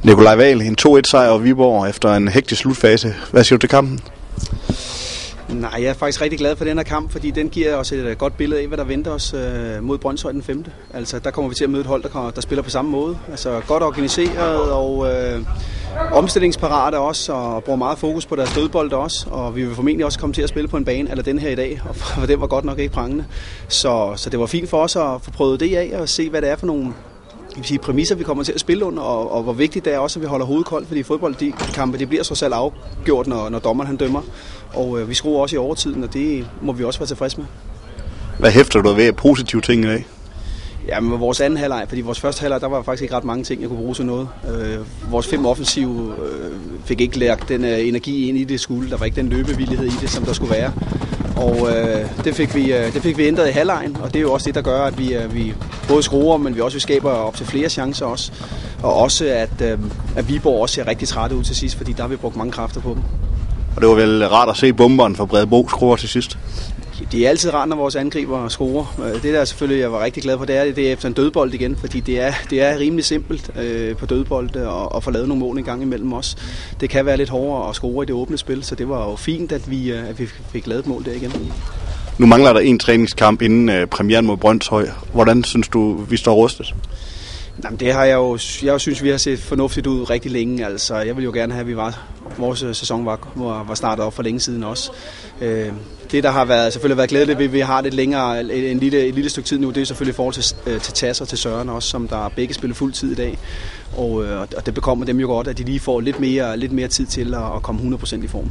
Nikolaj Wahl, en 2-1-sejr over Viborg efter en hektisk slutfase. Hvad siger du til kampen? Nej, jeg er faktisk rigtig glad for den her kamp, fordi den giver os et godt billede af, hvad der venter os mod Brønshøj den 5. Altså, der kommer vi til at møde et hold, der spiller på samme måde. Altså, godt organiseret og omstillingsparate også, og bruger meget fokus på deres dødbold også. Og vi vil formentlig også komme til at spille på en bane, eller den her i dag, og den var godt nok ikke prangende. Så det var fint for os at få prøvet det af, og se, hvad det er for nogle præmisser, vi kommer til at spille under, og hvor vigtigt det er også, at vi holder hovedet koldt, fordi fodboldkampe, det bliver så selv afgjort, når dommeren han dømmer. Og vi skruer også i overtiden, og det må vi også være tilfredse med. Hvad hæfter du ved positive ting i dag? Ja, men vores anden halvleg, fordi vores første halvleg, der var faktisk ikke ret mange ting, jeg kunne bruge til noget. Vores 5 offensive fik ikke lagt den energi ind i det skulle. Der var ikke den løbevillighed i det, som der skulle være. Og det fik vi ændret i halvlegen, og det er jo også det, der gør, at vi både skruer, men vi også skaber op til flere chancer også. Og også, at Viborg også ser rigtig trætte ud til sidst, fordi der har vi brugt mange kræfter på dem. Og det var vel rart at se bomberen for Bredebro score til sidst? Det er altid rart, når vores angriber scorer. Det der selvfølgelig, jeg var rigtig glad for, det er efter en dødbold igen, fordi det er rimelig simpelt på dødbold at få lavet nogle mål en gang imellem os. Det kan være lidt hårdere at score i det åbne spil, så det var jo fint, at vi fik lavet et mål der igen. Nu mangler der en træningskamp inden premieren mod Brønshøj. Hvordan synes du, vi står rustet? Jamen, det har jeg synes, vi har set fornuftigt ud rigtig længe. Altså, jeg vil jo gerne have, at vores sæson var startet op for længe siden også. Det, der har selvfølgelig været glædeligt ved, at vi har lidt længere, et lille stykke tid nu, det er selvfølgelig i forhold til Tas og til Søren også, som der begge spiller fuld tid i dag. Og det bekommer dem jo godt, at de lige får lidt mere tid til at komme 100% i form.